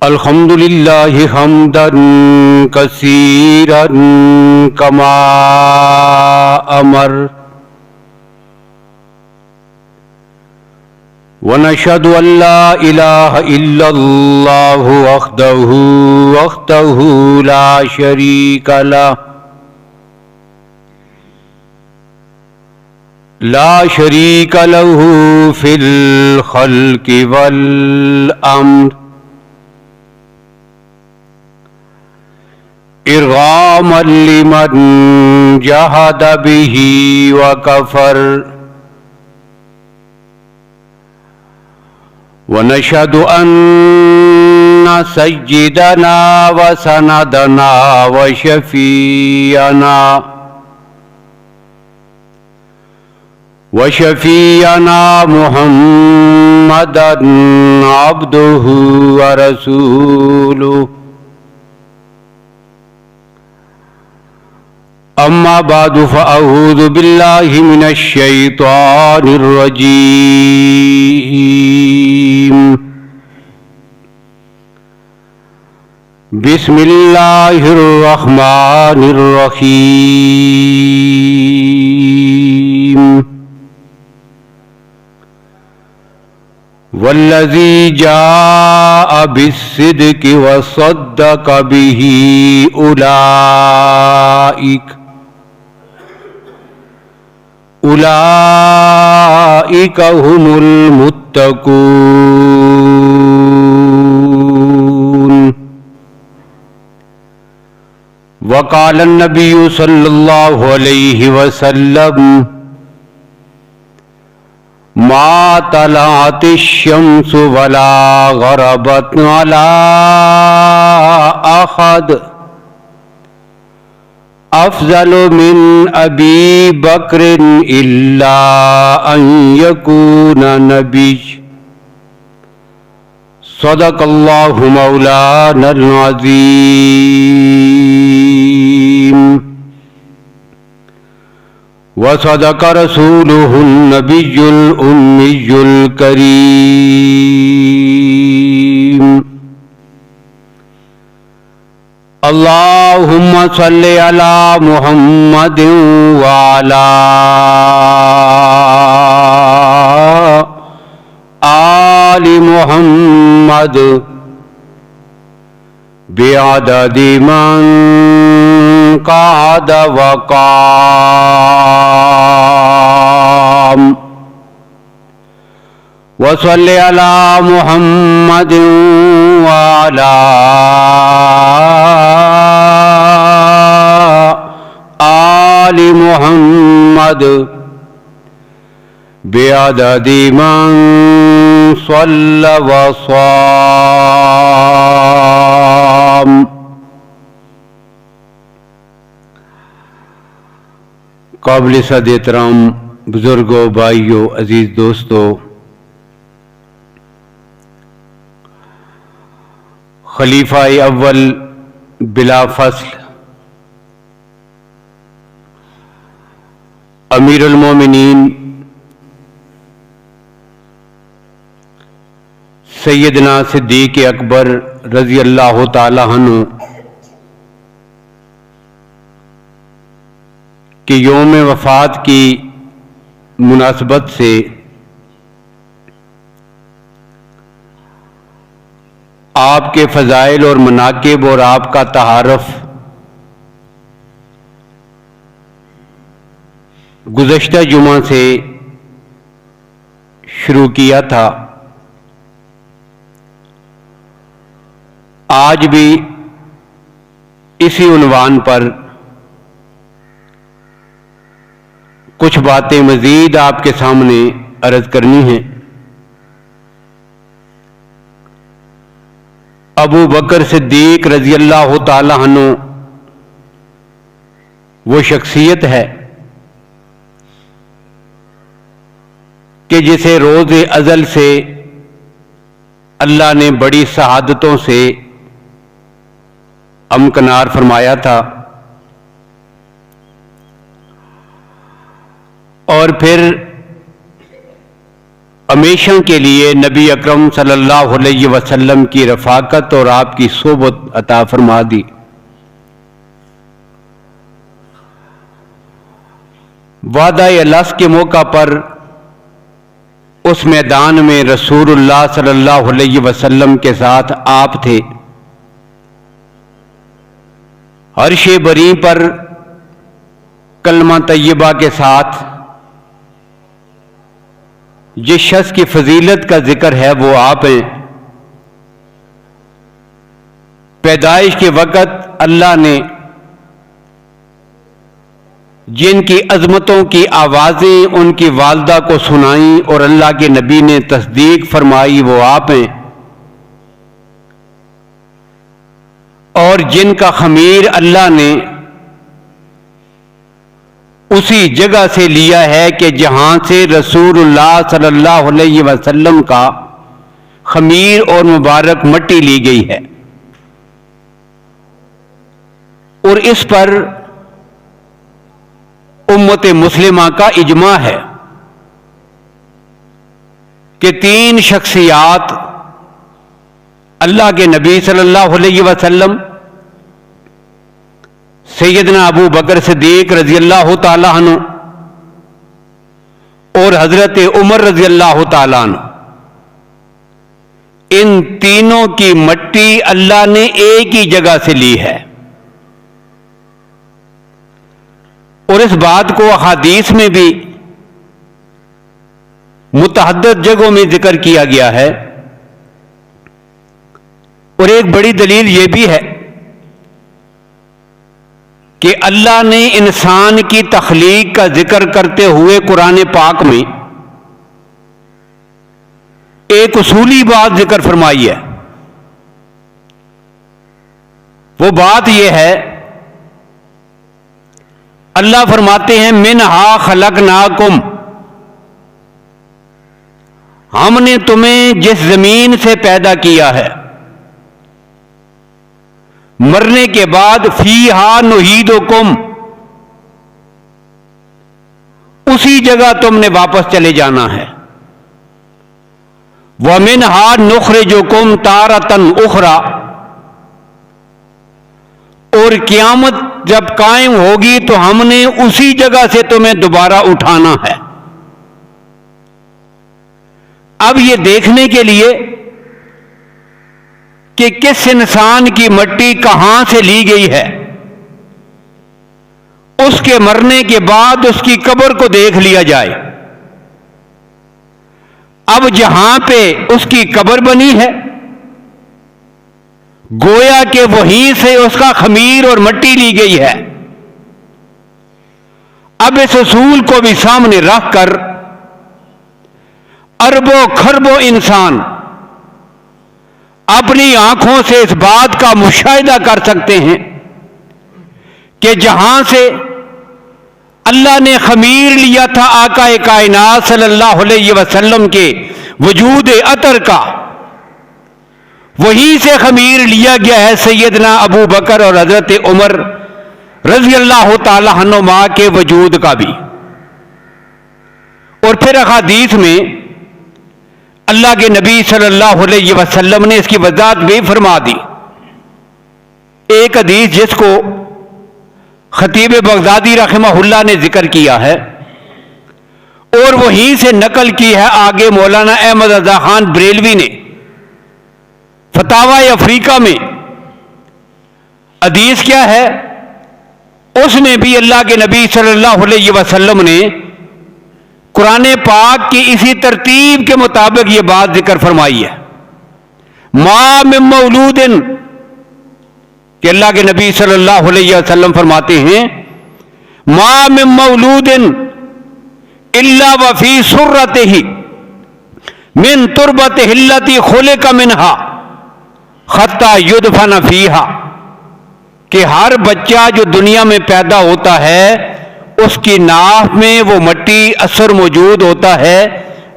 अल्हम्दुलिल्लाहि हम्दन कसीरन कमा अमर व नशहदु अल्ला इलाहा इल्लल्लाहु वहदहु ला शरीका लहू फिल खल्क़ि वल अम्र इरगामन लिमन जहद बिही व कफर व नशहदु अन्न सय्यिदना व सनदना व शफीअना मुहम्मदन अब्दुहु व रसूलुहु अम्मा बादु फ़अऊज़ु बिल्लाहि मिनश शैतानिर रजीम बिस्मिल्लाहिर रहमानिर रहीम वल्लज़ी जाअ बिस्सिद्क़ि व सद्दक़ बिही उलाइक हुमुल मुत्तक़ून। वक़ाल नबिय्यु सल्लल्लाहु अलैहि वसल्लम मा तलअतिश शम्सु वला गरबत अला अहद अफ़ज़ल मिन अबी बक्रिन इल्ला अन यकून नबिय्य सदक़ल्लाहु मौलानल अज़ीम व सदक़ रसूलुहुन नबियुल उम्मियुल करीम। अल्लाहुम्मा सल्लि अला मुहम्मदिन व अला आलि मुहम्मद बिअददि मन क़अद व क़ाम व सल्लि अला मुहम्मदिन व अला आलि मुहम्मद बिअददि मन सल्ला व साम। काबिल सद एहतराम बुजुर्गों, भाइयों, अजीज दोस्तों, खलीफा अव्वल बिला फसल अमीरुल मोमिनीन सैयदना सिद्दीक़ अकबर रज़ी अल्लाह ताला अन्हु कि यौम वफ़ात की मुनासबत से आपके फ़ज़ाइल और मनाक़िब और आपका तआरुफ़ गुज़श्ता जुमा से शुरू किया था। आज भी इसी उन्वान पर कुछ बातें मज़ीद आपके सामने अर्ज़ करनी हैं। अबू बकर सिद्दीक़ रज़ी अल्लाह ताला अन्हु वो शख्सियत है कि जिसे रोज़ अज़ल से अल्लाह ने बड़ी शहादतों से अमकनार फरमाया था और फिर हमेशा के लिए नबी अकरम सल्लल्लाहु अलैहि वसल्लम की रफ़ाकत और आपकी सोबत अता फरमा दी। वादा-ए-लस के मौका पर उस मैदान में रसूलुल्लाह सल्लल्लाहु अलैहि वसल्लम के साथ आप थे। अर्श-ए बरी पर कलमा तय्यबा के साथ जिस शख्स की फजीलत का जिक्र है वो आप हैं। पैदाइश के वक़्त अल्लाह ने जिनकी अजमतों की आवाज़ें उनकी वालदा को सुनाई और अल्लाह के नबी ने तस्दीक फरमाई वो आप हैं। और जिनका खमीर अल्लाह ने उसी जगह से लिया है कि जहां से रसूलुल्लाह सल्लल्लाहु अलैहि वसल्लम का खमीर और मुबारक मट्टी ली गई है। और इस पर उम्मत मुस्लिमा का इजमा है कि तीन शख्सियात अल्लाह के नबी सल्लल्लाहु अलैहि वसल्लम, सैयदना अबू बकर सिद्दीक रजी अल्लाह ताला अन्हु और हजरत उमर रजी अल्लाह ताला अन्हु, इन तीनों की मट्टी अल्लाह ने एक ही जगह से ली है। और इस बात को हदीस में भी मुतअद्दिद जगहों में जिक्र किया गया है। और एक बड़ी दलील यह भी है कि अल्लाह ने इंसान की तख्लीक का जिक्र करते हुए कुरान पाक में एक उसूली बात जिक्र फरमाई है। वो बात यह है, अल्लाह फरमाते हैं मिनहा खलकनाकुम, हमने तुम्हें जिस जमीन से पैदा किया है, मरने के बाद फीहा नुईदुकुम, उसी जगह तुमने वापस चले जाना है। व मिनहा नुखरिजुकुम तारतन उखरा, और क़यामत जब कायम होगी तो हमने उसी जगह से तुम्हें दोबारा उठाना है। अब यह देखने के लिए कि किस इंसान की मट्टी कहां से ली गई है, उसके मरने के बाद उसकी कब्र को देख लिया जाए। अब जहां पे उसकी कब्र बनी है, गोया के वहीं से उसका खमीर और मट्टी ली गई है। अब इस उसूल को भी सामने रखकर अरबों खरबों इंसान अपनी आंखों से इस बात का मुशाहिदा कर सकते हैं कि जहां से अल्लाह ने खमीर लिया था आका कायनात सल्लल्लाहु अलैहि वसल्लम के वजूद अतर का, वहीं से खमीर लिया गया है सैयदना अबू बकर और हजरत उमर रजी अल्लाह ताला अन्हुमा के वजूद का भी। और फिर अहादीस में अल्लाह के नबी सल्लल्लाहु अलैहि वसल्लम ने इसकी वजाहत भी फरमा दी। एक हदीस जिसको खतीब बगदादी रहमहुल्लाह ने जिक्र किया है और वहीं से नकल की है आगे मौलाना अहमद रजा खान बरेलवी ने फतावा अफ्रीका में। हदीस क्या है, उसमें भी अल्लाह के नबी सल्लल्लाहु अलैहि वसल्लम ने कुरान पाक की इसी तरतीब के मुताबिक ये बात जिक्र फरमाई है। मा मिन मौलूदिन, कि अल्लाह के नबी सल्लल्लाहु अलैहि वसल्लम फरमाते हैं मा मिन मौलूदिन इल्ला वफी सुर्रतिही मिन तुरबतिही अल्लती खुलिक मिनहा खत्ता युदफन फीहा, कि हर बच्चा जो दुनिया में पैदा होता है उसकी नाफ में वो मट्टी असर मौजूद होता है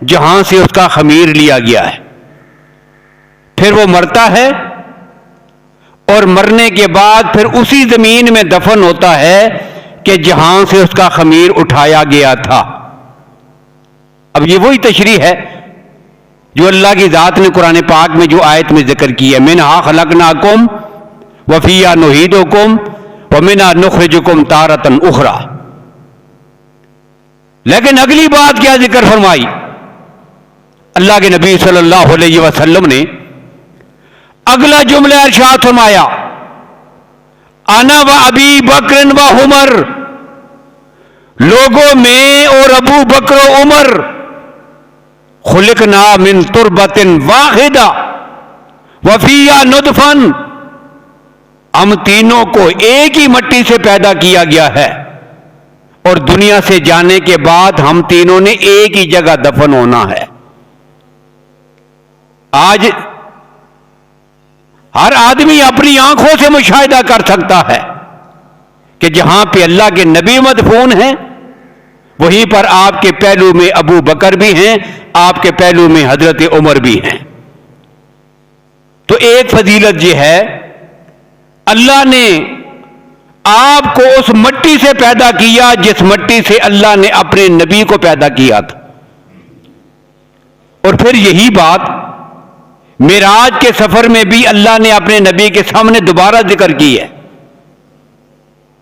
जहां से उसका खमीर लिया गया है। फिर वो मरता है और मरने के बाद फिर उसी जमीन में दफन होता है कि जहां से उसका खमीर उठाया गया था। अब ये वही तशरीह है जो अल्लाह की ज़ात ने कुरान पाक में जो आयत में जिक्र की है, मिनहा खलकनाकुम व फीहा नुईदुकुम व मिनहा नुखरिजुकुम तारतन उखरा। लेकिन अगली बात क्या जिक्र फरमाई अल्लाह के नबी सल्लल्लाहु अलैहि वसल्लम ने? अगला जुमला इरशाद फरमाया, अना व अबी बकर व उमर, लोगों में और अबू बकर व उमर, खुलिकना मिन तुरबतिन वाहिदा व फीहा नुतफन, हम तीनों को एक ही मिट्टी से पैदा किया गया है और दुनिया से जाने के बाद हम तीनों ने एक ही जगह दफन होना है। आज हर आदमी अपनी आंखों से मुशाहिदा कर सकता है कि जहां पे अल्लाह के नबी मदफून हैं वहीं पर आपके पहलू में अबू बकर भी हैं, आपके पहलू में हजरत उमर भी हैं। तो एक फजीलत यह है, अल्लाह ने आपको उस मिट्टी से पैदा किया जिस मिट्टी से अल्लाह ने अपने नबी को पैदा किया था। और फिर यही बात मिराज के सफर में भी अल्लाह ने अपने नबी के सामने दोबारा जिक्र की है।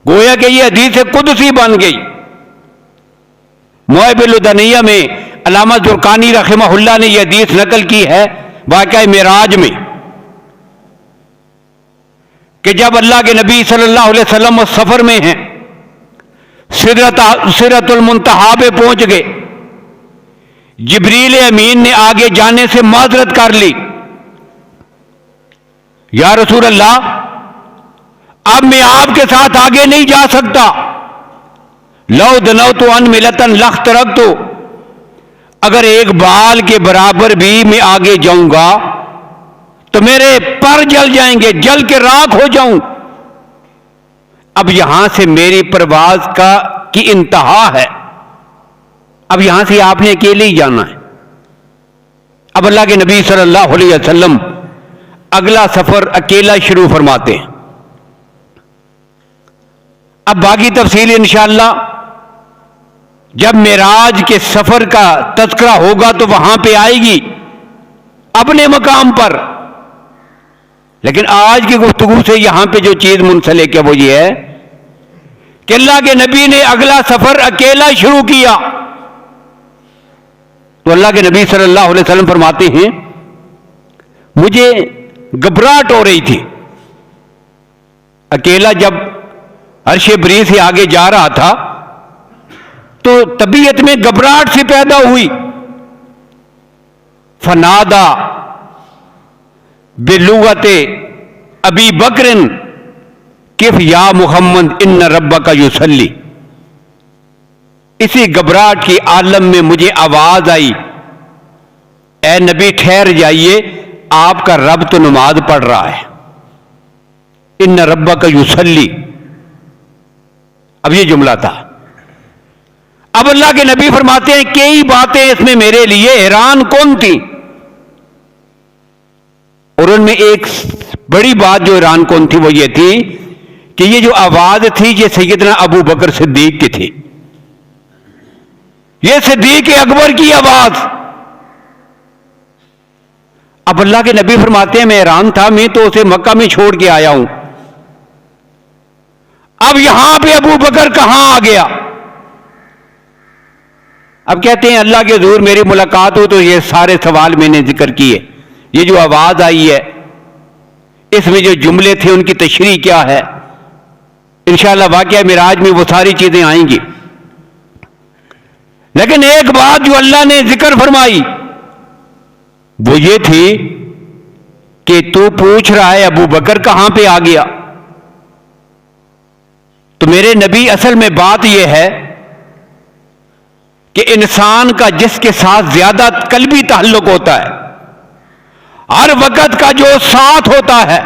गोया कि यह हदीस कुदसी बन गई। मुअब्बिल दनिया में अल्लामा जुरकानी रहमहुल्लाह ने यह हदीस नकल की है वाक़या मिराज में कि जब अल्लाह के नबी सल्लल्लाहु अलैहि वसल्लम उस सफर में हैं, सिदरतुल मुंतहा पे पहुंच गए, जिब्रील अमीन ने आगे जाने से माजरत कर ली, या रसूल अल्लाह अब मैं आपके साथ आगे नहीं जा सकता, लौ दनौ तो अन मिलतन लख्त रख, तो अगर एक बाल के बराबर भी मैं आगे जाऊंगा तो मेरे पर जल जाएंगे, जल के राख हो जाऊं। अब यहां से मेरी परवाज की इंतहा है, अब यहां से आपने अकेले ही जाना है। अब अल्लाह के नबी सल्लल्लाहु अलैहि वसल्लम अगला सफर अकेला शुरू फरमाते हैं। अब बाकी तफसील इंशाअल्लाह जब मेराज के सफर का तज़किरा होगा तो वहां पे आएगी अपने मकाम पर। लेकिन आज की गुफ्तगू से यहां पे जो चीज मुंसलिक है वो ये है कि अल्लाह के नबी ने अगला सफर अकेला शुरू किया। तो अल्लाह के नबी सल्लल्लाहु अलैहि वसल्लम फरमाते हैं, मुझे घबराहट हो रही थी। अकेला जब अर्शे बरी से आगे जा रहा था तो तबीयत में घबराहट सी पैदा हुई। फनादा बिलुगते अबी बकरिन किफ या मुहम्मद इन्न रब्बका युसल्ली। इसी घबराहट की आलम में मुझे आवाज आई, ए नबी ठहर जाइए, आपका रब तो नमाज पढ़ रहा है। इन्न रब्बका युसल्ली, अब ये जुमला था। अब अल्लाह के नबी फरमाते हैं कई बातें इसमें मेरे लिए हैरान कौन थी, और उनमें एक बड़ी बात जो हैरान कौन थी वो ये थी कि ये जो आवाज थी ये सैयदना अबू बकर सिद्दीक की थी, ये सिद्दीक अकबर की आवाज। अब अल्लाह के नबी फरमाते हैं मैं हैरान था, मैं तो उसे मक्का में छोड़ के आया हूं, अब यहां पे अबू बकर कहां आ गया। अब कहते हैं अल्लाह के हुजूर मेरी मुलाकात हो तो ये सारे सवाल मैंने जिक्र किए, ये जो आवाज आई है इसमें जो जुमले थे उनकी तशरीह क्या है, इंशाअल्लाह वाक़या मिराज में वो सारी चीजें आएंगी। लेकिन एक बात जो अल्लाह ने जिक्र फरमाई वो ये थी कि तू पूछ रहा है अबू बकर कहां पे आ गया। तो मेरे नबी असल में बात यह है कि इंसान का जिसके साथ ज्यादा कल्बी ताल्लुक होता है, हर वक्त का जो साथ होता है,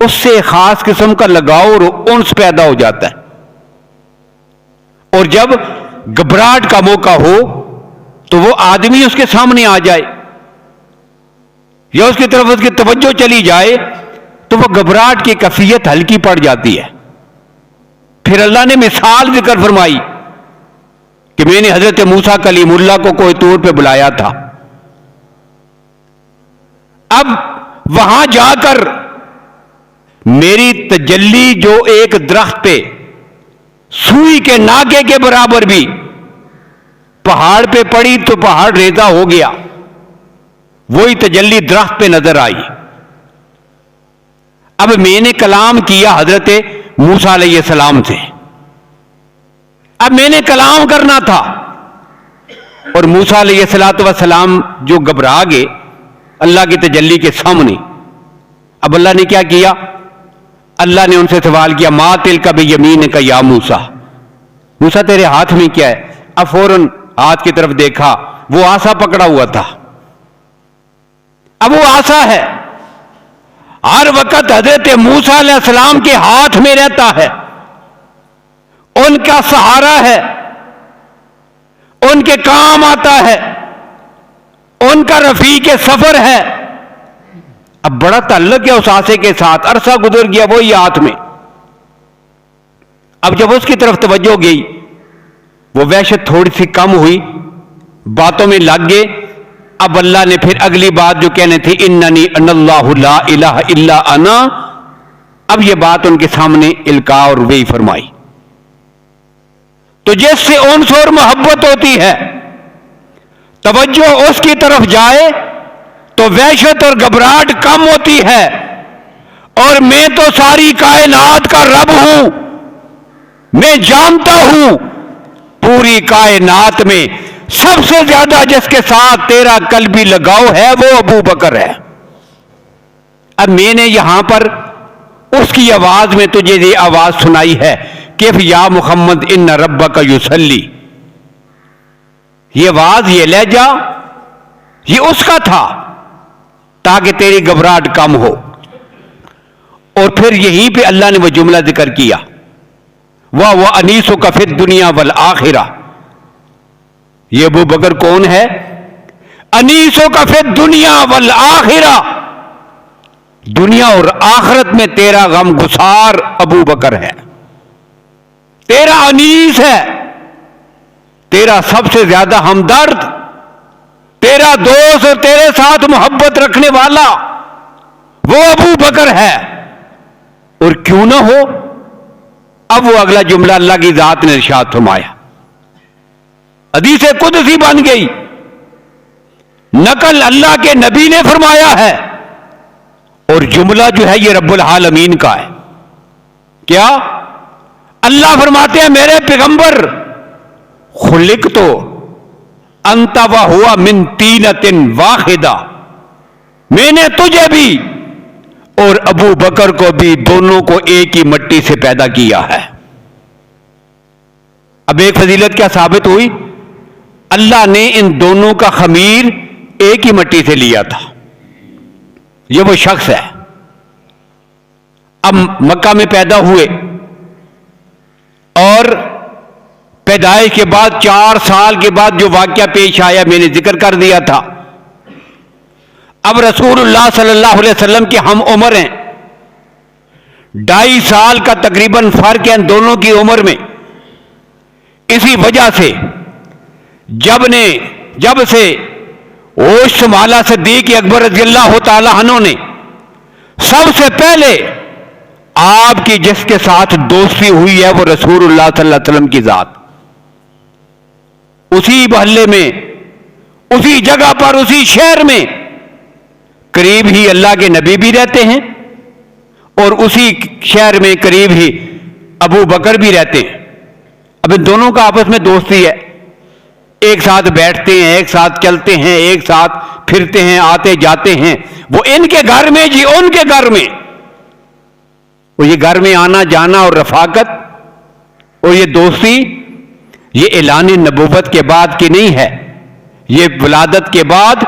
उससे खास किस्म का लगाव और उन्स पैदा हो जाता है। और जब घबराहट का मौका हो तो वो आदमी उसके सामने आ जाए या उसकी तरफ उसकी तवज्जो चली जाए तो वो घबराहट की कैफियत हल्की पड़ जाती है। फिर अल्लाह ने मिसाल जिक्र फरमाई कि मैंने हजरत मूसा कलीमुल्लाह को कोई तूर पे बुलाया था, अब वहां जाकर मेरी तजल्ली जो एक दरख्त पे सुई के नाके के बराबर भी पहाड़ पे पड़ी तो पहाड़ रेता हो गया, वही तजल्ली दरख्त पे नजर आई। अब मैंने कलाम किया हजरत मूसा अलैहिस्सलाम से। अब मैंने कलाम करना था और मूसा अलैहिस्सलाम जो घबरा गए अल्लाह की तजल्ली के सामने। अब अल्लाह ने क्या किया? अल्लाह ने उनसे सवाल किया, मा तिल का भी यमीन का या मूसा, मूसा तेरे हाथ में क्या है? अब फौरन हाथ की तरफ देखा, वो आसा पकड़ा हुआ था। अब वो आसा है, हर वक्त हजरत मूसा अलैहिस्सलाम के हाथ में रहता है, उनका सहारा है, उनके काम आता है, उनका रफीक सफर है। अब बड़ा ताल्लुक है उस आसे के साथ। अरसा गुजर गया वही हाथ में। अब जब उसकी तरफ तवज्जो गई, वो वहशत थोड़ी सी कम हुई, बातों में लग गए। अब अल्लाह ने फिर अगली बात जो कहने थी, इन्ननी अनल्लाहु ला इलाहा इल्ला अना, अब ये बात उनके सामने इल्का और वही फरमाई। तो जिससे उन्स और मोहब्बत होती है, तवज्जो उसकी तरफ जाए तो वहशत और घबराहट कम होती है। और मैं तो सारी कायनात का रब हूं, मैं जानता हूं पूरी कायनात में सबसे ज्यादा जिसके साथ तेरा कल्बी लगाव है वो अबू बकर है। अब मैंने यहां पर उसकी आवाज में तुझे ये आवाज सुनाई है, किफ या मुहम्मद इन्ना रब्बका युसल्ली। ये आवाज, ये लहजा, ये उसका था ताकि तेरी घबराहट कम हो। और फिर यहीं पे अल्लाह ने वो जुमला जिक्र किया, वह अनीसो का फिर दुनिया वल आखिरा। ये अबू बकर कौन है? अनीसो का फिर दुनिया वल आखिरा, दुनिया और आखिरत में तेरा गम गुसार अबू बकर है, तेरा अनीस है, तेरा सबसे ज्यादा हमदर्द, तेरा दोस्त और तेरे साथ मोहब्बत रखने वाला वो अबू बकर है। और क्यों ना हो, अब वो अगला जुमला अल्लाह की जात ने इरशाद फरमाया, हदीस कुदसी बन गई, नकल अल्लाह के नबी ने फरमाया है। और जुमला जो है ये रब्बुल आलमीन का है। क्या? अल्लाह फरमाते हैं, मेरे पैगंबर, खुलिक तो अंता व हुआ मिन तीनतिन वाहिदा, मैंने तुझे भी और अबू बकर को भी दोनों को एक ही मिट्टी से पैदा किया है। अब एक फजीलत क्या साबित हुई? अल्लाह ने इन दोनों का खमीर एक ही मिट्टी से लिया था। ये वो शख्स है। अब मक्का में पैदा हुए और पैदाइश के बाद 4 साल के बाद जो वाकया पेश आया मैंने जिक्र कर दिया था। अब रसूलुल्लाह सल्लल्लाहु अलैहि वसल्लम की हम उम्र हैं, 2.5 साल का तकरीबन फर्क है दोनों की उम्र में। इसी वजह से जब से होश संभाला सिद्दीक़ अकबर रज़ियल्लाहु ताला अन्हु ने सबसे पहले आपकी जिसके साथ दोस्ती हुई है वो रसूलुल्लाह सल्लल्लाहु अलैहि वसल्लम की जात। उसी मोहल्ले में, उसी जगह पर, उसी शहर में करीब ही अल्लाह के नबी भी रहते हैं और उसी शहर में करीब ही अबू बकर भी रहते हैं। अब इन दोनों का आपस में दोस्ती है, एक साथ बैठते हैं, एक साथ चलते हैं, एक साथ फिरते हैं, आते जाते हैं। वो इनके घर में जी, उनके घर में, वो ये घर में आना जाना और रफाकत और ये दोस्ती, ये ऐलान नबूवत के बाद की नहीं है। ये विलादत के बाद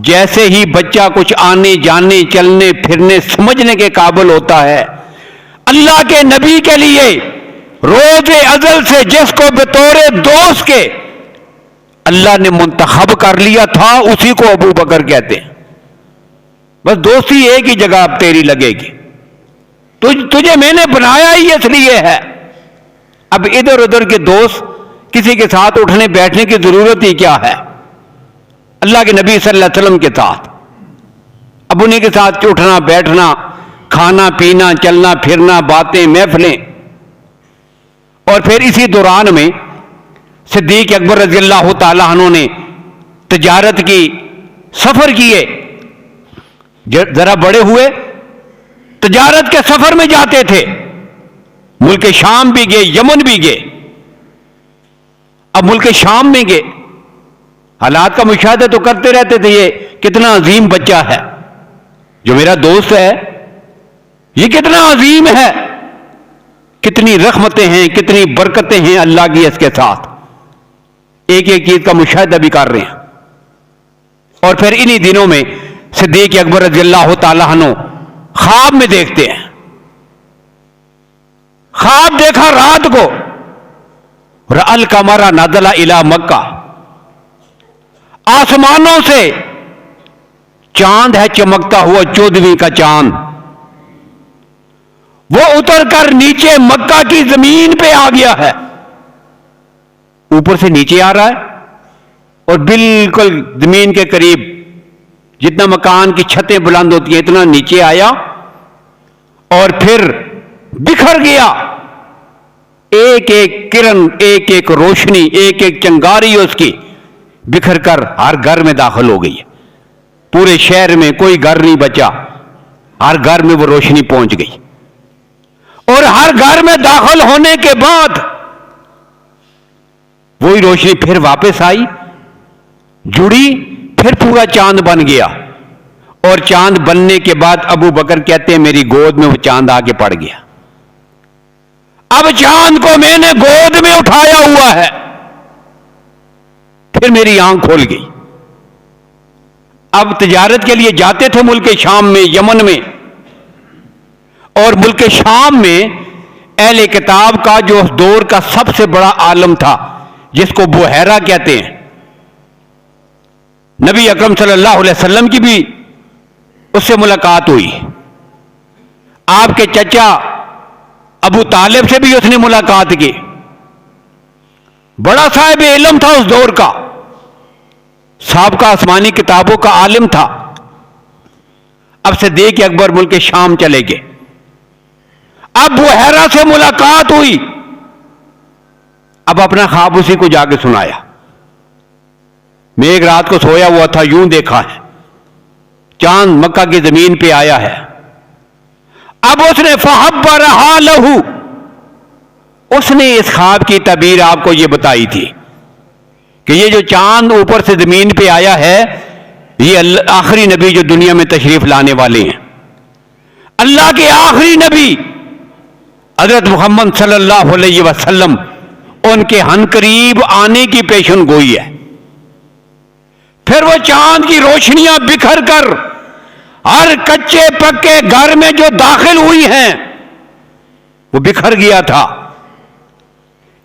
जैसे ही बच्चा कुछ आने जाने चलने फिरने समझने के काबिल होता है, अल्लाह के नबी के लिए रोज़े अज़ल से जिसको बतौरे दोस्त के अल्लाह ने मुंतखब कर लिया था उसी को अबू बकर कहते हैं। बस दोस्ती एक ही जगह अब तेरी लगेगी, तुझे मैंने बनाया ही इसलिए है। अब इधर उधर के दोस्त किसी के साथ उठने बैठने की जरूरत ही क्या है? अल्लाह के नबी सल्लल्लाहु अलैहि वसल्लम के साथ अब उन्हीं के साथ उठना बैठना, खाना पीना, चलना फिरना, बातें महफिलें। और फिर इसी दौरान में सिद्दीक अकबर रज़ी अल्लाह ताला अन्हु ने तिजारत की, सफर किए। जरा बड़े हुए, तिजारत के सफर में जाते थे। मुल्क शाम भी गए, यमन भी गए। अब मुल्क शाम में गए, हालात का मुशाहिदा तो करते रहते थे, ये कितना अजीम बच्चा है जो मेरा दोस्त है, ये कितना अजीम है, कितनी रहमतें हैं, कितनी बरकतें हैं अल्लाह की इसके साथ। एक एक चीज का मुशाहिदा भी कर रहे हैं। और फिर इन्हीं दिनों में सिद्दीक अकबर रज़ी अल्लाह ताला अन्हु ख्वाब में देखते हैं। ख्वाब देखा रात को, रअल कमरा नज़ला इला मक्का, आसमानों से चांद है चमकता हुआ, 14वीं का चांद, वो उतरकर नीचे मक्का की जमीन पे आ गया है। ऊपर से नीचे आ रहा है और बिल्कुल जमीन के करीब, जितना मकान की छतें बुलंद होती हैं इतना नीचे आया और फिर बिखर गया। एक एक किरण, एक एक रोशनी, एक एक चिंगारी उसकी बिखर कर हर घर में दाखिल हो गई है। पूरे शहर में कोई घर नहीं बचा, हर घर में वो रोशनी पहुंच गई। और हर घर में दाखिल होने के बाद वही रोशनी फिर वापस आई, जुड़ी, फिर पूरा चांद बन गया। और चांद बनने के बाद अबू बकर कहते हैं मेरी गोद में वो चांद आके पड़ गया। अब चांद को मैंने गोद में उठाया हुआ है। फिर मेरी आंख खोल गई। अब तिजारत के लिए जाते थे मुल्क शाम में, यमन में। और मुल्क शाम में अहले किताब का जो उस दौर का सबसे बड़ा आलम था, जिसको बुहैरा कहते हैं, नबी अकरम सल्लल्लाहु अलैहि वसल्लम की भी उससे मुलाकात हुई। आपके चचा अबू तालिब से भी उसने मुलाकात की। बड़ा साहिब इल्म था उस दौर का, साहब का आसमानी किताबों का आलिम था। अब सिद्दीक अकबर मुल्क शाम चले गए। अब बुहैरा से मुलाकात हुई। अब अपना ख्वाब उसी को जाके सुनाया। मैं एक रात को सोया हुआ था, यूं देखा है चांद मक्का की जमीन पे आया है। अब उसने फहब्बा रहा लहू, उसने इस ख्वाब की तबीर आपको ये बताई थी कि ये जो चांद ऊपर से जमीन पे आया है, ये आखिरी नबी जो दुनिया में तशरीफ लाने वाले हैं, अल्लाह के आखिरी नबी हजरत मोहम्मद सल्लल्लाहु अलैहि वसल्लम, उनके हनकरीब आने की पेशन गोई है। फिर वो चांद की रोशनियां बिखर कर हर कच्चे पक्के घर में जो दाखिल हुई हैं वो बिखर गया था।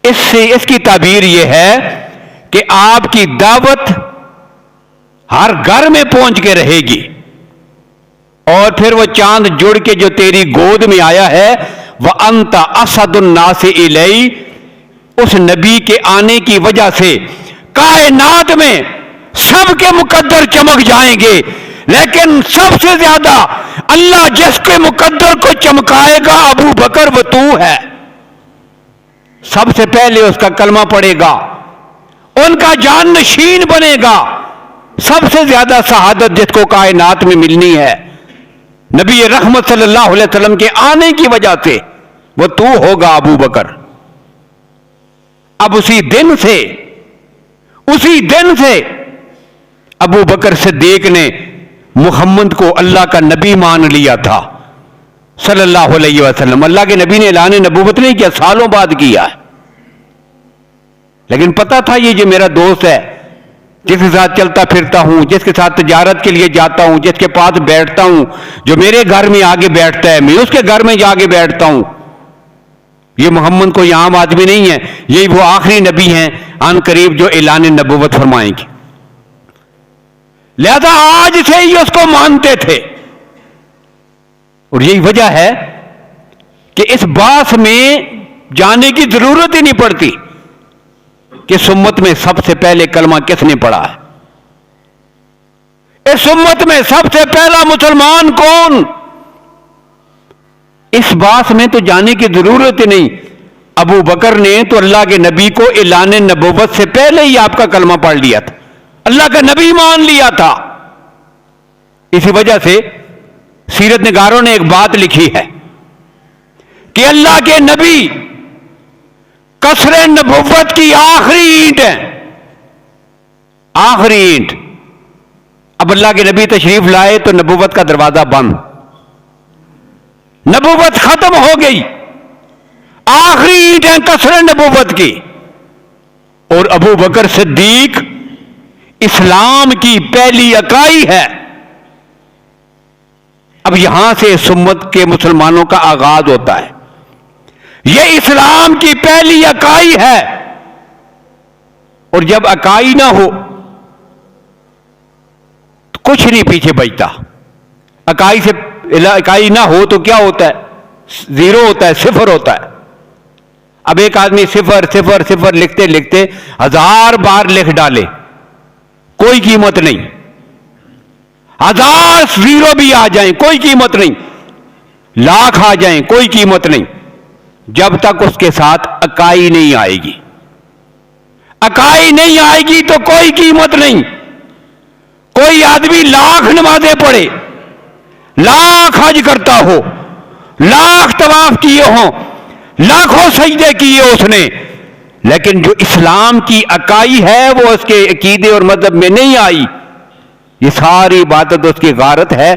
इससे इसकी ताबीर यह है कि आपकी दावत हर घर में पहुंच के रहेगी। और फिर वो चांद जुड़ के जो तेरी गोद में आया है, वह अंता असदुन्नास इलई, उस नबी के आने की वजह से कायनात में सबके मुकद्दर चमक जाएंगे, लेकिन सबसे ज्यादा अल्लाह जिसके मुकद्दर को चमकाएगा अबू बकर वो तू है। सबसे पहले उसका कलमा पड़ेगा, उनका जान नशीन बनेगा। सबसे ज्यादा शहादत जिसको कायनात में मिलनी है, नबी रहमत सल्लल्लाहु अलैहि वसल्लम के आने की वजह से, वो तू होगा अबू बकर। अब उसी दिन से अबू बकर सिद्दीक ने मुहम्मद को अल्लाह का नबी मान लिया था सल्लल्लाहु अलैहि वसल्लम। अल्लाह के नबी ने ऐलान नबूवत नहीं किया, सालों बाद किया है, लेकिन पता था ये जो मेरा दोस्त है, जिसके साथ चलता फिरता हूं, जिसके साथ तिजारत के लिए जाता हूं, जिसके पास बैठता हूं, जो मेरे घर में आगे बैठता है, मैं उसके घर में जाके बैठता हूं, ये मोहम्मद कोई आम आदमी नहीं है, यही वो आखिरी नबी हैं अन करीब जो ऐलान नबूवत फरमाएंगे। लिहाजा आज से ही उसको मानते थे। और यही वजह है कि इस बास में जाने की जरूरत ही नहीं पड़ती कि इस उम्मत में सबसे पहले कलमा किसने पढ़ा है। इस उम्मत में सबसे पहला मुसलमान कौन? इस बात में तो जाने की जरूरत ही नहीं। अबू बकर ने तो अल्लाह के नबी को ऐलान नबूवत से पहले ही आपका कलमा पढ़ लिया था, अल्लाह का नबी मान लिया था। इसी वजह से सीरत निगारों ने एक बात लिखी है कि अल्लाह के नबी कसरे नबूवत की आखिरी ईंट है, आखिरी ईंट। अब अल्लाह के नबी तशरीफ लाए तो नबूवत का दरवाजा बंद, नबूवत खत्म हो गई, आखिरी ईंट है कसरे नबूवत की। और अबू बकर सिद्दीक इस्लाम की पहली इकाई है। अब यहां से इस उम्मत के मुसलमानों का आगाज होता है। यह इस्लाम की पहली इकाई है। और जब इकाई ना हो तो कुछ नहीं पीछे बचता। इकाई से इकाई ना हो तो क्या होता है? जीरो होता है, सिफर होता है। अब एक आदमी सिफर सिफर सिफर लिखते लिखते 1000 बार लिख डाले, कोई कीमत नहीं। 1000 जीरो भी आ जाएं, कोई कीमत नहीं। लाख आ जाएं, कोई कीमत नहीं, जब तक उसके साथ इकाई नहीं आएगी। इकाई नहीं आएगी तो कोई कीमत नहीं। कोई आदमी लाख नमाजें पढ़े, लाख हज करता हो, लाख तवाफ किए हों, लाखों सजदे किए उसने, लेकिन जो इस्लाम की इकाई है वो उसके अकीदे और मजहब में नहीं आई, ये सारी इबादत उसकी गारत है।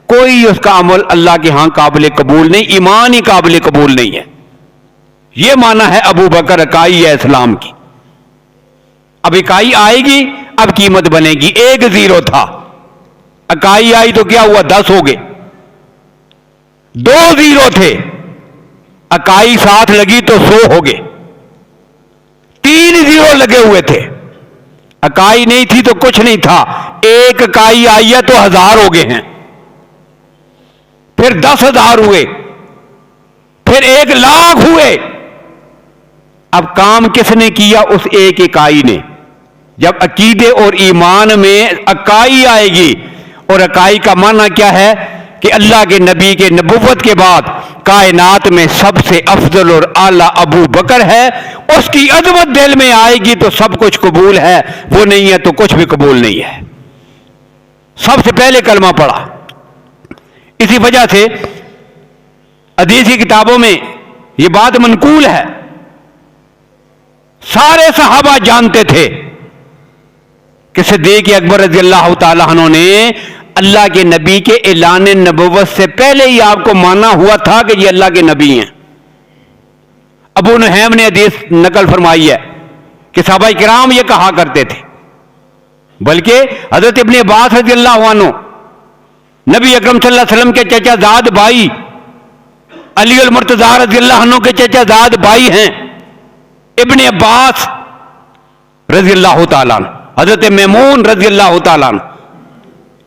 कोई उसका अमल अल्लाह के यहां काबिल कबूल नहीं, ईमान ही काबिल कबूल नहीं है। यह माना है अबू बकर इकाई है इस्लाम की। अब इकाई आएगी, अब कीमत बनेगी। एक जीरो था, इकाई आई तो क्या हुआ? 10 हो गए। 2 जीरो थे, इकाई साथ लगी तो 100 हो गए। 3 जीरो लगे हुए थे, इकाई नहीं थी तो कुछ नहीं था। एक इकाई आई है तो 1000 हो गए हैं। फिर 10,000 हुए, फिर 1,00,000 हुए। अब काम किसने किया? उस एक इकाई ने। जब अकीदे और ईमान में इकाई आएगी, और इकाई का माना क्या है कि अल्लाह के नबी के नबुव्वत के बाद कायनात में सबसे अफजल और आला अबू बकर है, उसकी अजमत दिल में आएगी तो सब कुछ कबूल है, वो नहीं है तो कुछ भी कबूल नहीं है। सबसे पहले कलमा पढ़ा। इसी वजह से हदीस की किताबों में यह बात मनकूल है, सारे सहाबा जानते थे कि सिद्दीक़ अकबर रज़ी अल्लाह तआला अन्हु ने अल्लाह के नबी के ऐलान नबुव्वत से पहले ही आपको माना हुआ था कि ये अल्लाह के नबी हैं। अबू नुहैम ने हदीस नकल फरमाई है कि सहाबा किराम ये कहा करते थे, बल्कि हजरत इब्ने अब्बास रज़ी अल्लाहु अन्हु नबी अकरम सल्लल्लाहु अलैहि वसल्लम के चचाजाद भाई अली अल मुर्तज़ा रज़ी अल्लाहु अन्हु के चचाजाद भाई हैं इब्ने अब्बास रज़ी अल्लाहु तआला अन्हु, हजरत मैमून रज़ी अल्लाहु तआला अन्हु।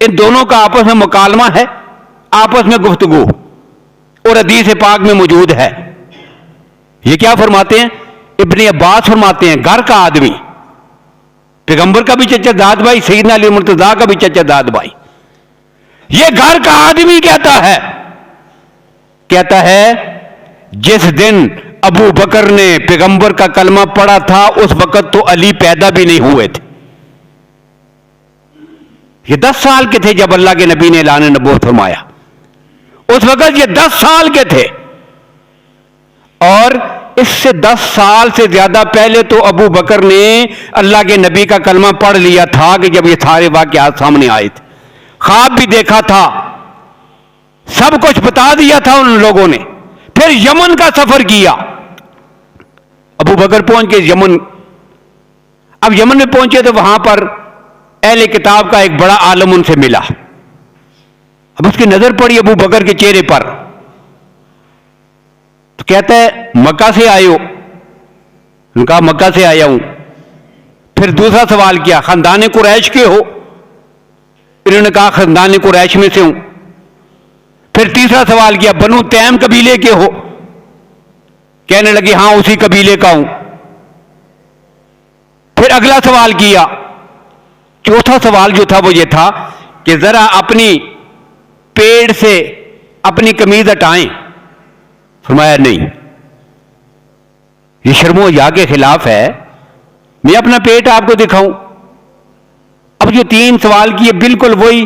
इन दोनों का आपस में मुकालमा है, आपस में गुफ्तगू, और हदीस पाक में मौजूद है। ये क्या फरमाते हैं? इब्ने अब्बास फरमाते हैं, घर का आदमी, पैगंबर का भी चचाजाद भाई, सैयदना अली मुर्तज़ा का भी चचाजाद भाई, ये घर का आदमी कहता है जिस दिन अबू बकर ने पैगंबर का कलमा पढ़ा था उस वक्त तो अली पैदा भी नहीं हुए थे। ये 10 साल के थे जब अल्लाह के नबी ने ऐलान नबूवत फरमाया, उस वक्त ये 10 साल के थे। और इससे 10 साल से ज्यादा पहले तो अबू बकर ने अल्लाह के नबी का कलमा पढ़ लिया था कि जब ये सारे वाक़यात सामने आए थे, ख्वाब भी देखा था, सब कुछ बता दिया था उन लोगों ने। फिर यमन का सफर किया, अबू बकर पहुंच गए यमन। अब यमन में पहुंचे तो वहां पर अहले किताब का एक बड़ा आलम उनसे मिला। अब उसकी नजर पड़ी अबू बकर के चेहरे पर, तो कहता है मक्का से आए हो? उनका मक्का से आया हूं। फिर दूसरा सवाल किया, खानदान कुरैश के हो? इन्होंने कहा खानदान कुरैश में से हूं। फिर तीसरा सवाल किया, बनु तैम कबीले के हो? कहने लगे हां उसी कबीले का हूं। फिर अगला सवाल किया, चौथा सवाल जो था वो ये था कि जरा अपनी पेड़ से अपनी कमीज हटाएं? फरमाया नहीं, ये शर्मो या के खिलाफ है, मैं अपना पेट आपको दिखाऊं? अब जो 3 सवाल किए बिल्कुल वही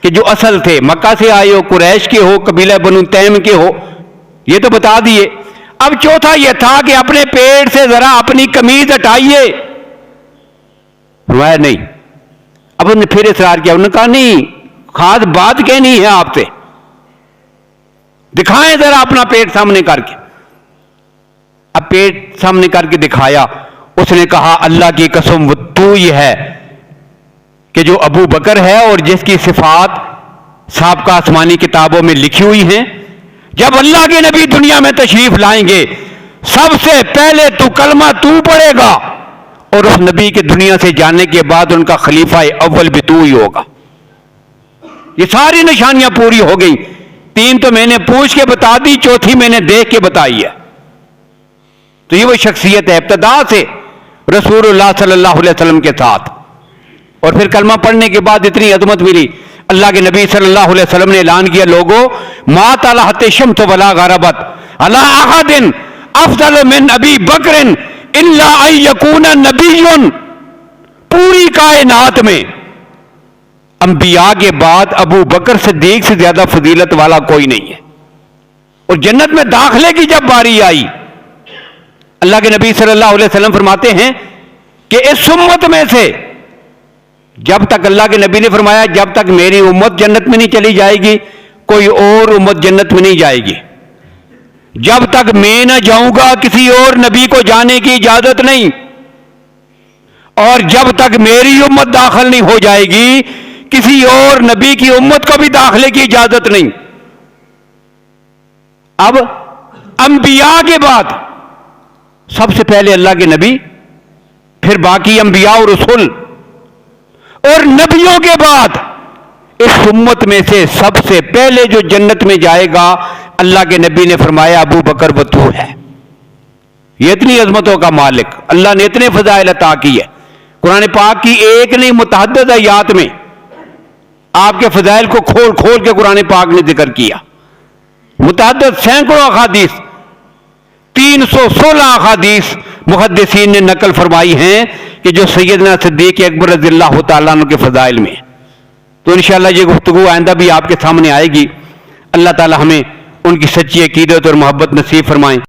कि जो असल थे, मक्का से आए हो, कुरैश के हो, कबीला बनु तैम के हो, ये तो बता दिए। अब चौथा यह था कि अपने पेट से जरा अपनी कमीज हटाइए। फरमाया नहीं। अब उन्होंने फिर इसरार किया, उन्होंने कहा नहीं, खास बात कहनी है आपसे, दिखाएं जरा अपना पेट सामने करके। अब पेट सामने करके दिखाया। उसने कहा अल्लाह की कसम, वो तू ही है कि जो अबू बकर है और जिसकी सिफात साबका आसमानी किताबों में लिखी हुई हैं। जब अल्लाह के नबी दुनिया में तशरीफ लाएंगे, सबसे पहले तू कलमा तू पढ़ेगा और उस नबी के दुनिया से जाने के बाद उनका खलीफा अव्वल भी तू ही होगा। ये सारी निशानियां पूरी हो गई। 3 तो मैंने पूछ के बता दी, चौथी मैंने देख के बताई है। तो ये वो शख्सियत है इब्तदा से रसूलुल्लाह सल्लल्लाहु अलैहि वसल्लम के साथ। और फिर कलमा पढ़ने के बाद इतनी अजमत मिली। अल्लाह के नबी सल्लल्लाहु अलैहि वसल्लम ने ऐलान किया, लोगों मा तलहत शम्स वला गरबत अला अहदिन अफजल मिन अबी बकरिन इल्ला अन यकूना नबियुन। पूरी कायनात में अंबिया के बाद अबू बकर सिद्दीक से ज्यादा फजीलत वाला कोई नहीं है। और जन्नत में दाखिले की जब बारी आई, अल्लाह के नबी सल्लल्लाहु अलैहि वसल्लम फरमाते हैं कि इस उम्मत में से, जब तक अल्लाह के नबी ने फरमाया जब तक मेरी उम्मत जन्नत में नहीं चली जाएगी, कोई और उम्मत जन्नत में नहीं जाएगी। जब तक मैं ना जाऊंगा किसी और नबी को जाने की इजाजत नहीं, और जब तक मेरी उम्मत दाखिल नहीं हो जाएगी किसी और नबी की उम्मत को भी दाखिले की इजाजत नहीं। अब अंबिया के बाद सबसे पहले अल्लाह के नबी, फिर बाकी अंबिया और रसूल, और नबियों के बाद इस उम्मत में से सबसे पहले जो जन्नत में जाएगा, अल्लाह के नबी ने फरमाया अबू बकर व तू है। ये इतनी अजमतों का मालिक, अल्लाह ने इतने फजाइल अता की है। कुरान पाक की एक नहीं मुतअद्दिद आयात में आपके फजाइल को खोल खोल के कुरान पाक ने जिक्र किया। मुतअद्दिद सैकड़ों अहादीस, 316 अहादीस मुहद्दिसीन ने नकल फरमाई हैं कि जो सैयदना सिद्दीक अकबर रज़ियल्लाहु तआला अन्हु के फजाइल में। तो इंशाअल्लाह ये गुफ्तगू आइंदा भी आपके सामने आएगी। अल्लाह ताला हमें उनकी सच्ची अकीदत और मोहब्बत नसीब फरमाएं।